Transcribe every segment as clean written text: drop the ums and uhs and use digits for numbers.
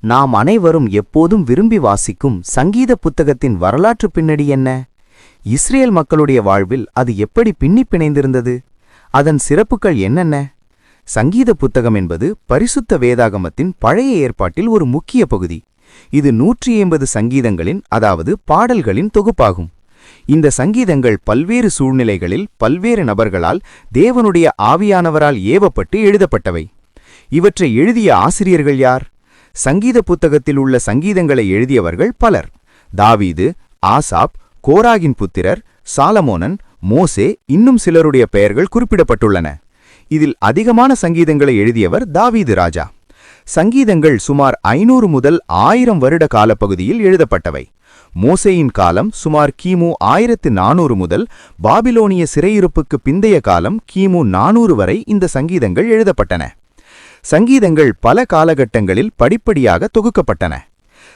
நாம் அனைவரும் எப்போதும் விரும்பி வாசிக்கும் சங்கீத புத்தகத்தின் வரலாற்று பின்னணி என்ன? இஸ்ரேல் மக்களுடைய வாழ்வில் அது எப்படி பின்னிப் பிணைந்திருந்தது? அதன் சிறப்புகள் என்னென்ன? சங்கீத புத்தகம் என்பது பரிசுத்த வேதாகமத்தின் பழைய ஏற்பாட்டில் ஒரு முக்கிய பகுதி. இது 150 சங்கீதங்களின், அதாவது பாடல்களின் தொகுப்பாகும். இந்த சங்கீதங்கள் பல்வேறு சூழ்நிலைகளில் பல்வேறு நபர்களால் தேவனுடைய ஆவியானவரால் ஏவப்பட்டு எழுதப்பட்டவை. இவற்றை எழுதிய ஆசிரியர்கள் யார்? சங்கீத புத்தகத்தில் உள்ள சங்கீதங்களை எழுதியவர்கள் பலர். தாவீது, ஆசாப், கோராகின் புத்திரர், சாலமோனன், மோசே, இன்னும் சிலருடைய பெயர்கள் குறிப்பிடப்பட்டுள்ளன. இதில் அதிகமான சங்கீதங்களை எழுதியவர் தாவீது ராஜா. சங்கீதங்கள் சுமார் 500 முதல் 1000 வருட காலப்பகுதியில் எழுதப்பட்டவை. மோசேயின் காலம் சுமார் கிமு 1400 முதல் பாபிலோனிய சிறையிருப்புக்கு பிந்தைய காலம் கிமு 400 வரை இந்த சங்கீதங்கள் எழுதப்பட்டன. சங்கீதங்கள் பல காலகட்டங்களில் படிப்படியாக தொகுக்கப்பட்டன.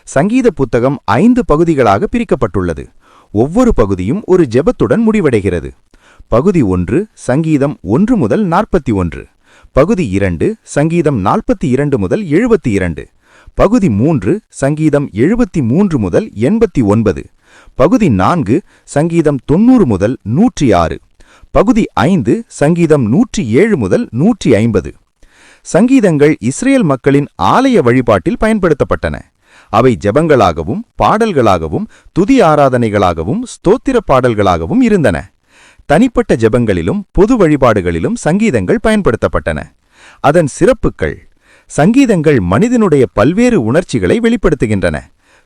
சங்கீத புத்தகம் 5 பகுதிகளாக பிரிக்கப்பட்டுள்ளது. ஒவ்வொரு பகுதியும் ஒரு ஜெபத்துடன் முடிவடைகிறது. பகுதி 1 சங்கீதம் 1 முதல் 41, பகுதி 2 சங்கீதம் 42 முதல் 72, பகுதி 3 சங்கீதம் 73 முதல் 89, பகுதி 4 சங்கீதம் 90 முதல் 106, பகுதி 5 சங்கீதம் 107 முதல் 150. சங்கீதங்கள் இஸ்ரேல் மக்களின் ஆலய வழிபாட்டில் பயன்படுத்தப்பட்டன. அவை ஜெபங்களாகவும் பாடல்களாகவும் துதி ஆராதனைகளாகவும் ஸ்தோத்திர பாடல்களாகவும் இருந்தன. தனிப்பட்ட ஜெபங்களிலும் பொது வழிபாடுகளிலும் சங்கீதங்கள் பயன்படுத்தப்பட்டன. அதன் சிறப்புகள்: சங்கீதங்கள் மனிதனுடைய பல்வேறு உணர்ச்சிகளை வெளிப்படுத்துகின்றன.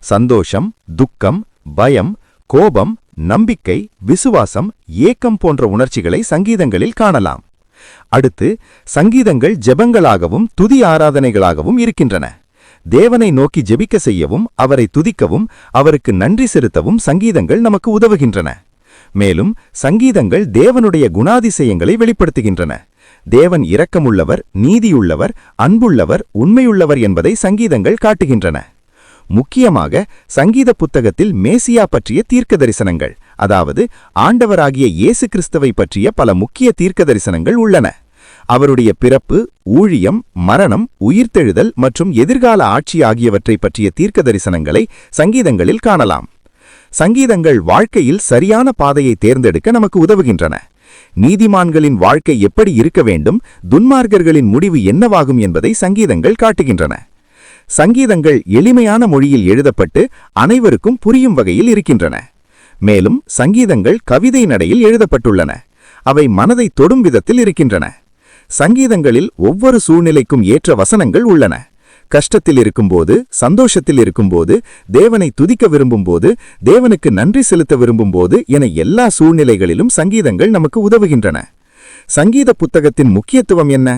சந்தோஷம், துக்கம், பயம், கோபம், நம்பிக்கை, விசுவாசம், ஏக்கம் போன்ற உணர்ச்சிகளை சங்கீதங்களில் காணலாம். அடுத்து, சங்கீதங்கள் ஜெபங்களாகவும் துதி ஆராதனைகளாகவும் இருக்கின்றன. தேவனை நோக்கி ஜெபிக்க செய்யவும் அவரை துதிக்கவும் அவருக்கு நன்றி செலுத்தவும் சங்கீதங்கள் நமக்கு உதவுகின்றன. மேலும் சங்கீதங்கள் தேவனுடைய குணாதிசயங்களை வெளிப்படுத்துகின்றன. தேவன் இரக்கமுள்ளவர், நீதியுள்ளவர், அன்புள்ளவர், உண்மையுள்ளவர் என்பதை சங்கீதங்கள் காட்டுகின்றன. முக்கியமாக சங்கீத புத்தகத்தில் மேசியா பற்றிய தீர்க்க தரிசனங்கள், அதாவது ஆண்டவராகிய இயேசு கிறிஸ்துவை பற்றிய பல முக்கிய தீர்க்க தரிசனங்கள் உள்ளன. அவருடைய பிறப்பு, ஊழியம், மரணம், உயிர்த்தெழுதல் மற்றும் எதிர்கால ஆட்சி ஆகியவற்றை பற்றிய தீர்க்க தரிசனங்களை சங்கீதங்களில் காணலாம். சங்கீதங்கள் வாழ்க்கையில் சரியான பாதையை தேர்ந்தெடுக்க நமக்கு உதவுகின்றன. நீதிமான்களின் வாழ்க்கை எப்படி இருக்க வேண்டும், துன்மார்க்கர்களின் முடிவு என்னவாகும் என்பதை சங்கீதங்கள் காட்டுகின்றன. சங்கீதங்கள் எளிமையான மொழியில் எழுதப்பட்டு அனைவருக்கும் புரியும் வகையில் இருக்கின்றன. மேலும் சங்கீதங்கள் கவிதை நடையில் எழுதப்பட்டுள்ளன. அவை மனதை தொடும் விதத்தில் இருக்கின்றன. சங்கீதங்களில் ஒவ்வொரு சூழ்நிலைக்கும் ஏற்ற வசனங்கள் உள்ளன. கஷ்டத்தில் இருக்கும்போது, சந்தோஷத்தில் இருக்கும்போது, தேவனை துதிக்க விரும்பும்போது, தேவனுக்கு நன்றி செலுத்த விரும்பும்போது என எல்லா சூழ்நிலைகளிலும் சங்கீதங்கள் நமக்கு உதவுகின்றன. சங்கீத புத்தகத்தின் முக்கியத்துவம் என்ன?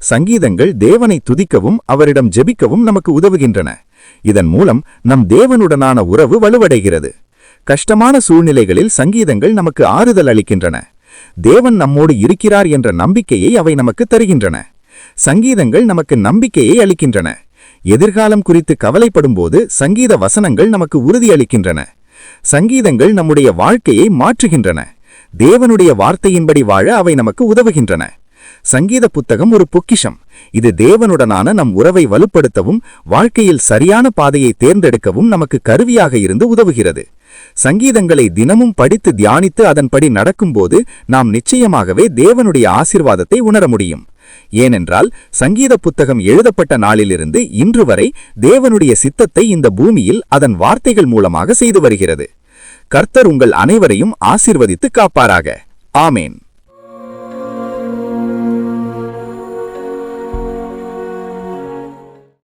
சங்கீதங்கள் தேவனை துதிக்கவும் அவரிடம் ஜெபிக்கவும் நமக்கு உதவுகின்றன. இதன் மூலம் நம் தேவனுடனான உறவு வலுவடைகிறது. கஷ்டமான சூழ்நிலைகளில் சங்கீதங்கள் நமக்கு ஆறுதல் அளிக்கின்றன. தேவன் நம்மோடு இருக்கிறார் என்ற நம்பிக்கையை அவை நமக்கு தருகின்றன. சங்கீதங்கள் நமக்கு நம்பிக்கையை அளிக்கின்றன. எதிர்காலம் குறித்து கவலைப்படும்போது சங்கீத வசனங்கள் நமக்கு உறுதியளிக்கின்றன. சங்கீதங்கள் நம்முடைய வாழ்க்கையை மாற்றுகின்றன. தேவனுடைய வார்த்தையின்படி வாழ அவை நமக்கு உதவுகின்றன. சங்கீத புத்தகம் ஒரு பொக்கிஷம். இது தேவனுடனான நம் உறவை வலுப்படுத்தவும் வாழ்க்கையில் சரியான பாதையை தேர்ந்தெடுக்கவும் நமக்கு கருவியாக இருந்து உதவுகிறது. சங்கீதங்களை தினமும் படித்து தியானித்து அதன்படி நடக்கும்போது நாம் நிச்சயமாகவே தேவனுடைய ஆசீர்வாதத்தை உணர முடியும். ஏனென்றால் சங்கீத புத்தகம் எழுதப்பட்ட நாளிலிருந்து இன்று வரை தேவனுடைய சித்தத்தை இந்த பூமியில் அதன் வார்த்தைகள் மூலமாக செய்து வருகிறது. கர்த்தர் உங்கள் அனைவரையும் ஆசீர்வதித்து காப்பாராக. ஆமேன்.